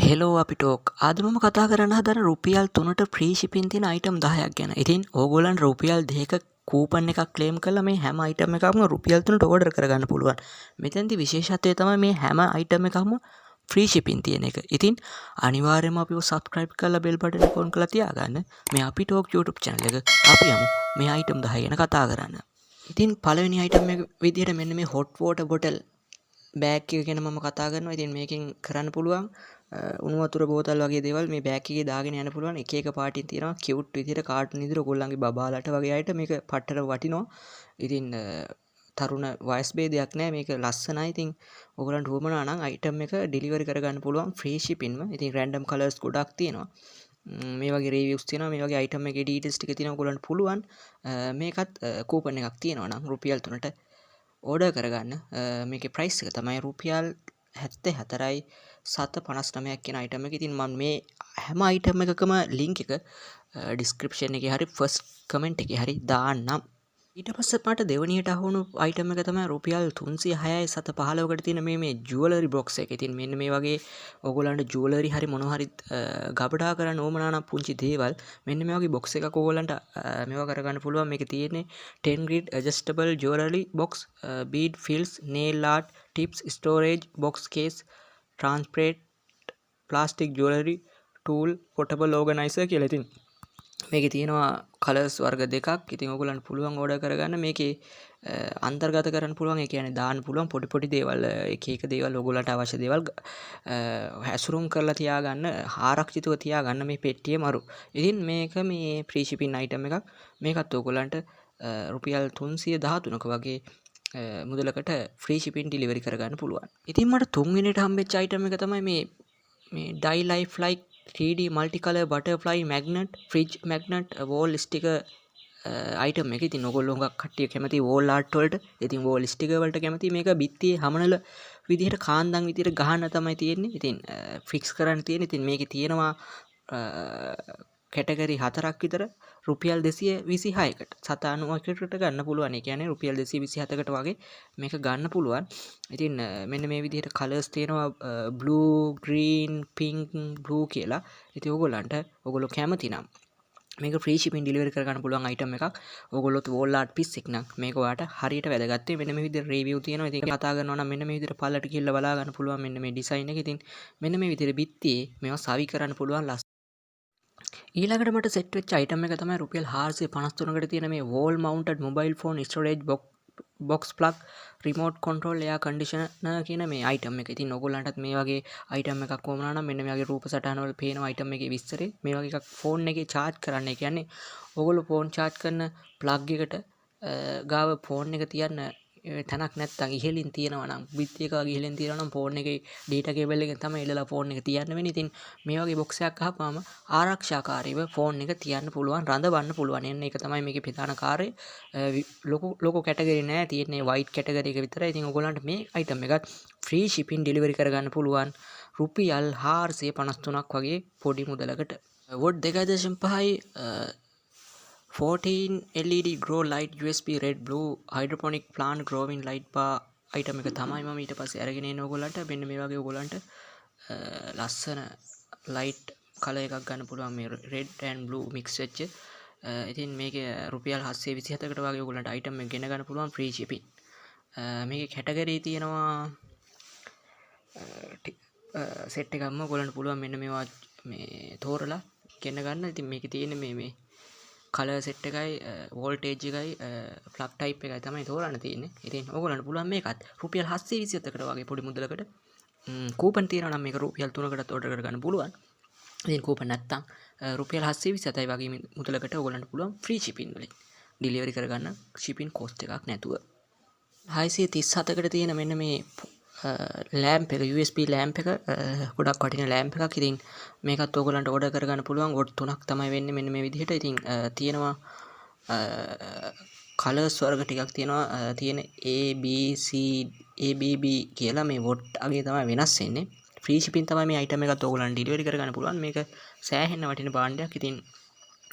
Hello අපි talk අද මම කතා කරන්න හදන රුපියල් 3ට ෆ්‍රී shipping තියෙන item 10ක් ගැන. ඉතින් ඕගොල්ලන්ට රුපියල් 2ක කූපන් එකක් ක්ලේම් කරලා මේ හැම item එකක්ම රුපියල් 3ට ඕඩර් කරගන්න පුළුවන්. මෙතෙන්දි විශේෂත්වය තමයි මේ හැම item එකක්ම ෆ්‍රී shipping තියෙන එක. ඉතින් අනිවාර්යයෙන්ම අපිව subscribe කරලා bell button එක on කරලා තියාගන්න. මේ අපි ටෝක් YouTube channel එක අපි යමු මේ item 10 ගැන කතා කරන්න. ඉතින් පළවෙනි item එක විදිහට මෙන්න මේ hot water bottle බෑග් එක ගැන මම කතා කරනවා. ඉතින් මේකෙන් කරන්න පුළුවන් උණු වතුර බෝතල් වගේ දේවල් මේ බෑග් එකේ දාගෙන යන්න පුළුවන්. එක එක පාටින් තියෙනවා කියුට් විදිහට කාටුන් විදිහට ඔයගොල්ලන්ගේ බබාලට වගේ අයට මේක පට්ටට වටිනවා. ඉතින් තරුණ වයස් ભેදයක් නැහැ. මේක ලස්සනයි. ඉතින් ඔයගොල්ලන්ට උවමනා නම් item එක ඩෙලිවරි කරගන්න පුළුවන් ෆ්‍රී shippingම. ඉතින් random colors ගොඩක් තියෙනවා. මේ වගේ රිවිව්ස් තියෙනවා. මේ වගේ item එකේ details ටික තියෙනවා. ඔයගොල්ලන්ට පුළුවන් මේකත් කූපන් එකක් තියෙනවා නම් රුපියල් 3ට ඕඩර් කරගන්න. මේකේ ප්‍රයිස් එක තමයි රුපියල් 74යි 759ක් කියන item එක. ඉතින් මම මේ හැම item එකකම link එක description එකේ හරි first comment එකේ හරි දාන්නම්. ඊට පස්සේ මට දෙවනියට අහුණු item එක තමයි රුපියල් 306යි 715කට තියෙන මේ jewelry box එක. ඉතින් මෙන්න මේ වගේ ඕගොල්ලන්ට jewelry හරි මොනවා හරි ගබඩා කරන්න ඕමනා නම් පුංචි දේවල් මෙන්න මේ වගේ box එකක් ඕගොල්ලන්ට මේවා කරගන්න පුළුවන්. මේකේ තියෙන්නේ 10 grid adjustable jewelry box, bead fills, nail art tips, storage box case, transparent plastic jewelry tool, portable organizer කියලා. ඉතින් මේකේ තියෙනවා කලර්ස් වර්ග දෙකක්. ඉතින් ඔයගොල්ලන්ට පුළුවන් ඕඩර් කරගන්න. මේකේ අන්තර්ගත කරන්න පුළුවන්. ඒ කියන්නේ දාන්න පුළුවන් පොඩි පොඩි දේවල්, එක එක දේවල් ඔයගොල්ලන්ට අවශ්‍ය දේවල් හැසුරුම් කරලා තියාගන්න, ආරක්ෂිතව තියාගන්න මේ පෙට්ටිය මරු. ඉතින් මේක මේ ෆ්‍රී shipping item එකක්. මේකත් ඔයගොල්ලන්ට රුපියල් 313ක වගේ මුදලකට ෆ්‍රී shipping delivery කරගන්න පුළුවන්. ඉතින් මට තුන්වෙනිට හම්බෙච්ච item එක තමයි මේ die life like 3D multicolor butterfly magnet, fridge magnet, wall sticker item එක. ඉතින් ඔයගොල්ලෝ හුඟක් කට්ටිය කැමති wall art වලට. ඉතින් wall sticker වලට කැමති. මේක බිත්තියේ හමනල විදිහට කාන්දම් විදිහට ගහන්න තමයි තියෙන්නේ. ඉතින් ෆික්ස් කරන්න තියෙන්නේ. ඉතින් මේකේ තියෙනවා කැටගරි 4ක් විතර රුපියල් 226කට 790කට ගන්න පුළුවන්. ඒ කියන්නේ රුපියල් 227කට වගේ මේක ගන්න පුළුවන්. ඉතින් මෙන්න මේ විදිහට කලර්ස් තියෙනවා blue, green, pink, blue කියලා. ඉතින් ඔයගොල්ලෝ කැමති නම් මේක ෆ්‍රී shipping delivery කරගන්න පුළුවන් item එකක්. ඔයගොල්ලොත් wall art piece එක නම් මේක ඔයාලට හරියට වැදගත්. මෙන්න මේ විදිහට review තියෙනවා. ඉතින් කතා කරනවා නම් මෙන්න මේ විදිහට පල්ලට ගිහිල්ලා බලා ගන්න පුළුවන්. මෙන්න මේ design එක. ඉතින් මෙන්න මේ විදිහට බිත්තියේ මේවා සවි කරන්න පුළුවන්. ඊළඟට මට සෙට් වෙච්ච item එක තමයි රුපියල් 453කට තියෙන මේ wall mounted mobile phone storage box plug remote control air conditioner කියන මේ item එක. ඉතින් ඔයගොල්ලන්ටත් මේ වගේ item එකක් වුණා නම් මෙන්න මේ වගේ රූප සටහන වල පේන item එකේ විස්තරේ මේ වගේ එකක් phone එකේ charge කරන්න. ඒ කියන්නේ ඔයගොල්ලෝ phone charge කරන plug එකට ගාව phone එක තියන්න තැනක් නැත්තම් ඉහළින් තියෙනවා නම් බිත්ති එක වගේ ඉහළින් තියෙනවා නම් ෆෝන් එකේ data cable එකෙන් තමයි එල්ලලා ෆෝන් එක තියන්න වෙන්නේ. ඉතින් මේ වගේ box එකක් අහපුවාම ආරක්ෂාකාරීව ෆෝන් එක තියන්න පුළුවන්, රඳවන්න පුළුවන්. එන්න ඒක තමයි මේකේ ප්‍රධාන කාර්යය. ලොකු කැටගරි නෑ, තියෙන්නේ white කැටගරි එක විතරයි. ඉතින් ඔයගොල්ලන්ට මේ item එකත් free shipping delivery කරගන්න පුළුවන් රුපියල් 453ක් වගේ පොඩි මුදලකට. watt 2.5යි 14 LED grow light USB red blue hydroponic plant growing light bar item එක තමයි මම ඊට පස්සේ අරගෙන එන්නේ ඔයගොල්ලන්ට. මෙන්න මේ වගේ ඔයගොල්ලන්ට ලස්සන light color එකක් ගන්න පුළුවන් මේ red and blue mix වෙච්ච. ඉතින් මේකේ රුපියල් 727කට වගේ ඔයගොල්ලන්ට item එක ගෙන ගන්න පුළුවන් free shipping. මේකේ category තියෙනවා set එකක්ම ඔයගොල්ලන්ට පුළුවන් මෙන්න මේවා මේ තෝරලා ගෙන ගන්න. ඉතින් මේකේ තියෙන්නේ මේ කලර් සෙට් එකයි වෝල්ටේජ් එකයි ප්ලග් ටයිප් එකයි තමයි තෝරන්න තියෙන්නේ. ඉතින් ඕගොල්ලන්ට පුළුවන් මේකත් රුපියල් 727කට වගේ පොඩි මුදලකට කූපන් තියෙනවා නම් මේක රුපියල් 3කටත් ඕඩර් කරගන්න පුළුවන්. ඉතින් කූපන් නැත්තම් රුපියල් 727යි වගේ මුදලකට ඕගොල්ලන්ට පුළුවන් ෆ්‍රී shipping වලින් ඩිලිවරි කරගන්න shipping cost එකක් නැතුව. 637කට තියෙන මෙන්න මේ lamp එක USB lamp එක ගොඩක් වටින lamp එකක්. ඉතින් මේකත් ඔයගොල්ලන්ට ඕඩර් කරගන්න පුළුවන්. watt 3ක් තමයි වෙන්නේ මෙන්න මේ විදිහට. ඉතින් තියෙනවා කලර්ස් වර්ග ටිකක් තියෙනවා. තියෙන A B C ABB කියලා මේ watt අගේ තමයි වෙනස් වෙන්නේ. ෆ්‍රී shipping තමයි මේ item එකත් ඔයගොල්ලන්ට ඩිලිවරි කරගන්න පුළුවන්. මේක සෑහෙන වටින භාණ්ඩයක්. ඉතින්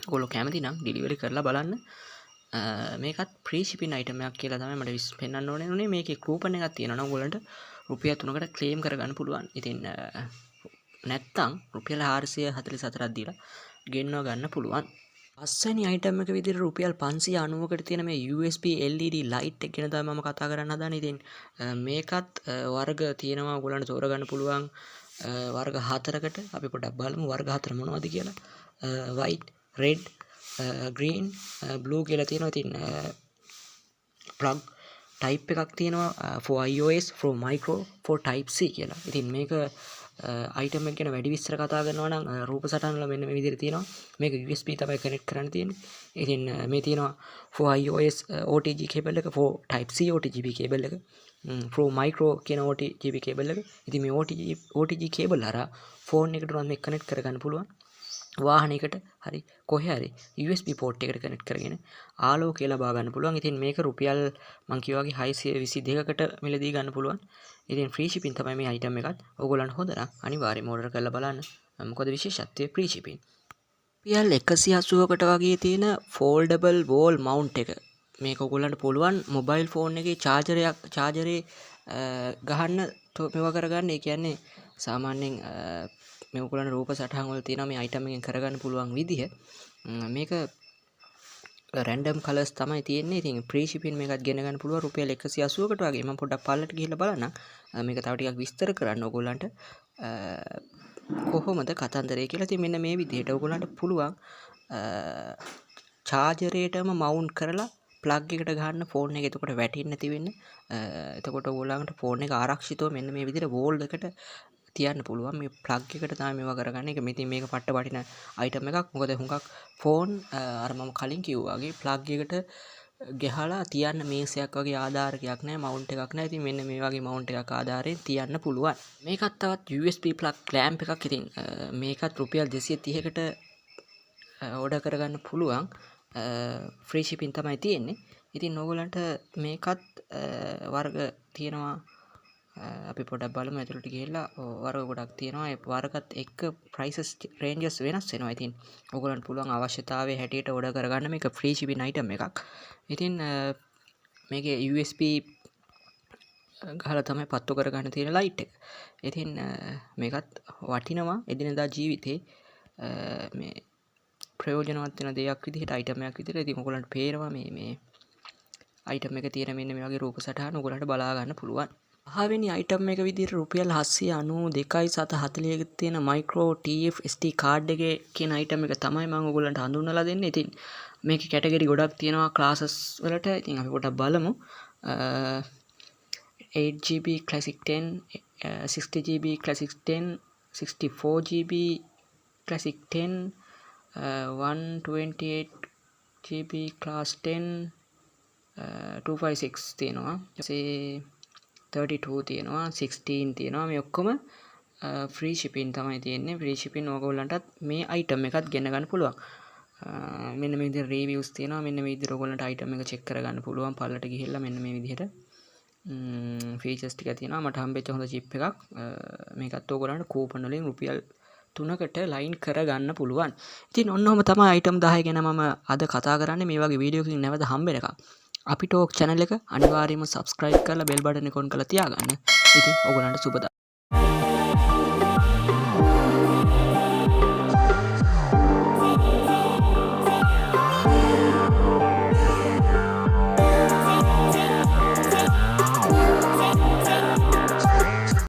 ඔයගොල්ලෝ කැමති නම් ඩිලිවරි කරලා බලන්න. මේකත් ෆ්‍රී shipping item එකක් කියලා තමයි මට පෙන්වන්න ඕනේ. මේකේ කූපන් එකක් තියෙනවා නම් ඔයගොල්ලන්ට රුපියල් 3කට ක්ලේම් කරගන්න පුළුවන්. ඉතින් නැත්තම් රුපියල් 444ක් දීලා ගෙන්නව ගන්න පුළුවන්. පස්වෙනි අයිටම් එක විදිහට රුපියල් 590කට තියෙන මේ USB LED light එක ගැන තමයි මම කතා කරන්න හදන්නේ. ඉතින් මේකත් වර්ග තියෙනවා ඔයගොල්ලන්ට තෝරගන්න පුළුවන්. වර්ග 4කට අපි පොඩ්ඩක් බලමු වර්ග 4 මොනවද කියලා. white, red, green, blue කියලා තියෙනවා. ඉතින් plug type එකක් තියෙනවා for iOS, for micro, for type C කියලා. ඉතින් මේක item එක ගැන වැඩි විස්තර කතා කරනවා නම් රූප සටහන වල මෙන්න මේ විදිහට තියෙනවා. මේක USB තමයි කනෙක්ට් කරන්න තියෙන්නේ. ඉතින් මේ තියෙනවා for iOS OTG cable එක, for type C OTG cable එක, for micro කියන OTG cable එක. ඉතින් මේ OTG cable හරහා phone එකට උනත් මේක කනෙක්ට් කරගන්න පුළුවන්. වාහනයකට හරි කොහේ හරි USB port එකට කනෙක්ට් කරගෙන ආලෝකය ලබා ගන්න පුළුවන්. ඉතින් මේක රුපියල් මං කිව්වා වගේ 622කට මිලදී ගන්න පුළුවන්. ඉතින් free shipping තමයි මේ item එකත්. ඕගොල්ලන්ට හොඳ නම් අනිවාර්යයෙන්ම order කරලා බලන්න. මොකද විශේෂත්වය free shipping. රුපියල් 180කට වගේ තියෙන foldable wall mount එක. මේක ඕගොල්ලන්ට පුළුවන් mobile phone එකේ chargerේ ගහන්න මේවා කරගන්න. ඒ කියන්නේ සාමාන්‍යයෙන් මේ ඔයගොල්ලන්ට රූප සටහන් වල තියෙනවා මේ item එකෙන් කරගන්න පුළුවන් විදිහ. මේක random colors තමයි තියෙන්නේ. ඉතින් free shipping මේකත් ගෙන ගන්න පුළුවන් රුපියල් 180කට වගේ. මම පොඩ්ඩක් පල්ලට ගිහිල්ලා බලන්න. මේක තව ටිකක් විස්තර කරන්න ඔයගොල්ලන්ට කොහොමද කතන්දරය කියලා. ඉතින් මෙන්න මේ විදිහට ඔයගොල්ලන්ට පුළුවන් chargerේටම mount කරලා plug එකට ගහන්න phone එක. එතකොට වැටෙන්නේ නැති වෙන්න. එතකොට ඔයගොල්ලන්ට phone එක ආරක්ෂිතව මෙන්න මේ විදිහට wall එකට තියන්න පුළුවන්. මේ plug එකට තමයි මේවා කරගන්නේ. ඒක ඉතින් මේක පට්ට වටින item එකක්. මොකද හුඟක් phone අර මම කලින් කිව්වා වගේ plug එකට ගහලා තියන්න මේසයක් වගේ ආධාරකයක් නැහැ, mount එකක් නැහැ. ඉතින් මෙන්න මේ වගේ mount එකක් ආධාරයෙන් තියන්න පුළුවන්. මේකත් තවත් USB plug clamp එකක්. ඉතින් මේකත් රුපියල් 230කට order කරගන්න පුළුවන්. free shipping තමයි තියෙන්නේ. ඉතින් ඕගොල්ලන්ට මේකත් වර්ග තියෙනවා. අපි පොඩ්ඩක් බලමු ඇතුළට ගිහිල්ලා වර්ග ගොඩක් තියෙනවා. ඒ වර්ගත් එක්ක prices ranges වෙනස් වෙනවා. ඉතින් ඕගොල්ලන්ට පුළුවන් අවශ්‍යතාවයේ හැටියට order කරගන්න. මේක free shipping item එකක්. ඉතින් මේකේ USB ගහලා තමයි පත්තු කරගන්න තියෙන light එක. ඉතින් මේකත් වටිනවා එදිනදා ජීවිතේ මේ ප්‍රයෝජනවත් වෙන දෙයක් විදිහට item එකක් විදිහට. ඉතින් ඕගොල්ලන්ට පේනවා මේ item එක තියෙන මෙන්න මේ වගේ රූප සටහන ඕගොල්ලන්ට බලා ගන්න පුළුවන්. පහවෙනි item එක විදිහට රුපියල් 792.40ක තියෙන micro TF SD card එකේ කියන item එක තමයි මම ඔයගොල්ලන්ට හඳුන්වලා දෙන්නේ. ඉතින් මේකේ category ගොඩක් තියෙනවා classes වලට. ඉතින් අපි පොඩ්ඩක් බලමු. 8GB classic 10, 60GB classic 10, 64GB classic 10, 128GB class 10, 256 තියෙනවා. 32 තියෙනවා, 16 තියෙනවා. මේ ඔක්කොම free shipping තමයි තියෙන්නේ. free shipping ඕගොල්ලන්ටත් මේ item එකත් ගෙන ගන්න පුළුවන්. මෙන්න මේ විදිහට reviews තියෙනවා. මෙන්න මේ විදිහට ඕගොල්ලන්ට item එක check කරගන්න පුළුවන්. පල්ලට ගිහිල්ලා මෙන්න මේ විදිහට features ටික තියෙනවා. මට හම්බෙච්ච හොඳ chip එකක්. මේකත් ඕගොල්ලන්ට coupon වලින් රුපියල් 3කට line කරගන්න පුළුවන්. ඉතින් ඔන්නෝම තමයි item 10 ගැන මම අද කතා කරන්නේ. මේ වගේ වීඩියෝ එකකින් නැවත හම්බෙනකම් අපි ටෝක් channel එක අනිවාර්යයෙන්ම subscribe කරලා bell button එක on කරලා තියාගන්න. ඉතින් ඔයගොල්ලන්ට සුබ